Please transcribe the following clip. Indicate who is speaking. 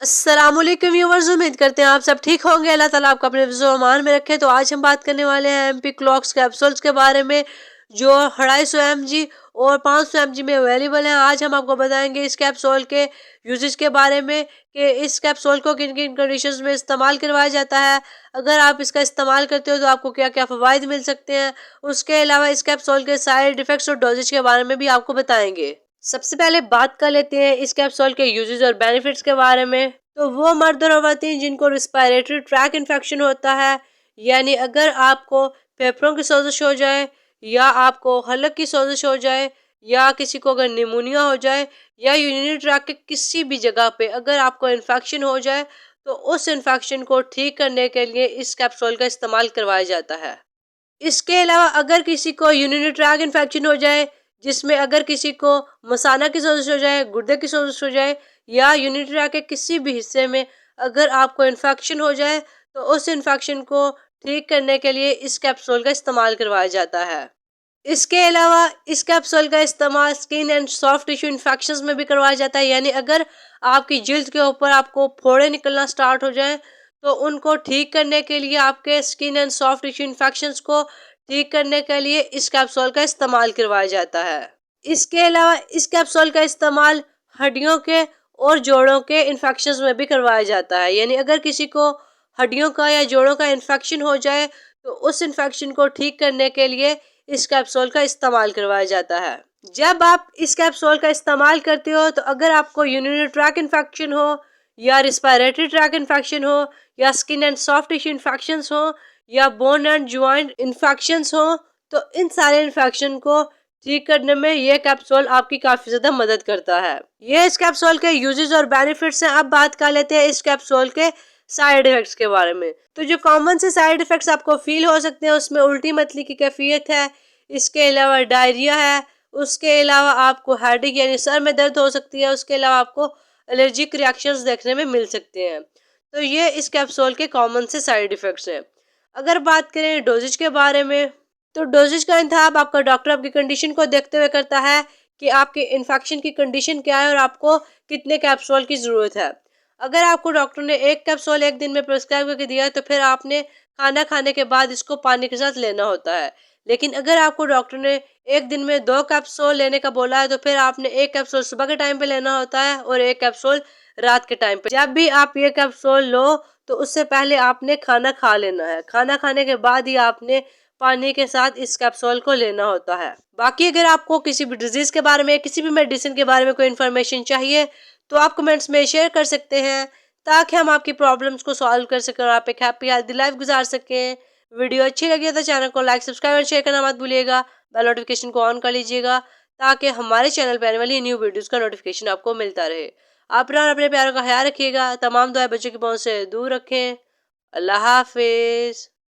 Speaker 1: अस्सलामुअलैकुम व्यूअर्स, उम्मीद करते हैं आप सब ठीक होंगे। अल्लाह ताला आपको अपने मान में रखे। तो आज हम बात करने वाले हैं एमपी क्लॉक्स कैप्सूल्स के बारे में, जो 250 mg और 500 mg में अवेलेबल हैं। आज हम आपको बताएंगे इस कैप्सूल के यूजेस के बारे में कि इस कैप्सूल को किन किन कंडीशंस में इस्तेमाल करवाया जाता है। अगर आप इसका इस्तेमाल करते हो तो आपको क्या क्या फ़वाइद मिल सकते हैं। उसके अलावा इस कैप्सूल के साइड इफेक्ट्स और डोजेज के बारे में भी आपको बताएंगे। सबसे पहले बात कर लेते हैं इस कैप्सूल के यूजेस और बेनिफिट्स के बारे में। तो वो मर्द और औरतें जिनको रिस्पायरेटरी ट्रैक इन्फेक्शन होता है, यानी अगर आपको फेफड़ों की सोजिश हो जाए या आपको हलक की सोजिश हो जाए या किसी को अगर निमोनिया हो जाए या यूरिनरी ट्रैक के किसी भी जगह पे अगर आपको इन्फेक्शन हो जाए, तो उस इन्फेक्शन को ठीक करने के लिए इस कैप्सूल का इस्तेमाल करवाया जाता है। इसके अलावा अगर किसी को यूरिनरी ट्रैक इन्फेक्शन हो जाए, जिसमें अगर किसी को मसाना की सोजिश हो जाए, गुर्दे की सोजिश हो जाए या यूरिनरी ट्रैक के किसी भी हिस्से में अगर आपको इन्फेक्शन हो जाए, तो उस इन्फेक्शन को ठीक करने के लिए इस कैप्सूल का इस्तेमाल करवाया जाता है। इसके अलावा इस कैप्सूल का इस्तेमाल skin and soft tissue infections में भी करवाया जाता है, यानी अगर आपकी जिल्द के ऊपर आपको फोड़े निकलना स्टार्ट हो जाए, तो उनको ठीक करने के लिए, आपके skin and soft tissue infections को ठीक करने के लिए इस कैप्सूल का इस्तेमाल करवाया जाता है। इसके अलावा इस कैप्सूल का इस्तेमाल हड्डियों के और जोड़ों के इन्फेक्शंस में भी करवाया जाता है, यानी अगर किसी को हड्डियों का या जोड़ों का इन्फेक्शन हो जाए, तो उस इन्फेक्शन को ठीक करने के लिए इस कैप्सूल का इस्तेमाल करवाया जाता है। जब आप इस कैप्सूल का इस्तेमाल करते हो, तो अगर आपको यूरिनरी ट्रैक इन्फेक्शन हो या रिस्पायरेटरी ट्रैक इन्फेक्शन हो या skin and soft tissue infections हो या बोन एंड ज्वाइंट इन्फेक्शंस हो, तो इन सारे इन्फेक्शन को ठीक करने में ये कैप्सूल आपकी काफी ज्यादा मदद करता है। ये इस कैप्सूल के यूजेस और बेनिफिट्स हैं। अब बात कर लेते हैं इस कैप्सूल के साइड इफेक्ट्स के बारे में। तो जो कॉमन से साइड इफेक्ट्स आपको फील हो सकते हैं, उसमें उल्टी मतली की कैफियत है, इसके अलावा डायरिया है, उसके अलावा आपको हेडेक यानी सर में दर्द हो सकती है, उसके अलावा आपको एलर्जिक रिएक्शंस देखने में मिल सकते हैं। तो ये इस कैप्सूल के कॉमन से साइड इफेक्ट्स हैं। अगर बात करें डोजेज के बारे में, तो डोजेज का इंतखाब आपका डॉक्टर आपकी कंडीशन को देखते हुए करता है कि आपके इन्फेक्शन की कंडीशन क्या है और आपको कितने कैप्सूल की ज़रूरत है। अगर आपको डॉक्टर ने एक कैप्सूल एक दिन में प्रिस्क्राइब करके दिया है, तो फिर आपने खाना खाने के बाद इसको पानी के साथ लेना होता है। लेकिन अगर आपको डॉक्टर ने एक दिन में 2 कैप्सूल लेने का बोला है, तो फिर आपने एक कैप्सूल सुबह के टाइम पे लेना होता है और एक कैप्सूल रात के टाइम पे। जब भी आप ये कैप्सूल लो, तो उससे पहले आपने खाना खा लेना है। खाना खाने के बाद ही आपने पानी के साथ इस कैप्सूल को लेना होता है। बाकी अगर आपको किसी भी डिजीज के बारे में, किसी भी मेडिसिन के बारे में कोई इन्फॉर्मेशन चाहिए, तो आप कमेंट्स में शेयर कर सकते हैं, ताकि हम आपकी प्रॉब्लम्स को सॉल्व कर सकें और आप एक हैप्पी हेल्दी लाइफ गुजार सकें। वीडियो अच्छी लगी तो चैनल को लाइक, सब्सक्राइब और शेयर करना मत भूलिएगा। बेल नोटिफिकेशन को ऑन कर लीजिएगा, ताकि हमारे चैनल पर आने वाली न्यू वीडियोस का नोटिफिकेशन आपको मिलता रहे। आप अपने प्यारों का ख्याल रखिएगा। तमाम दुआ बच्चों की पहुंच से दूर रखें। अल्लाह हाफिज।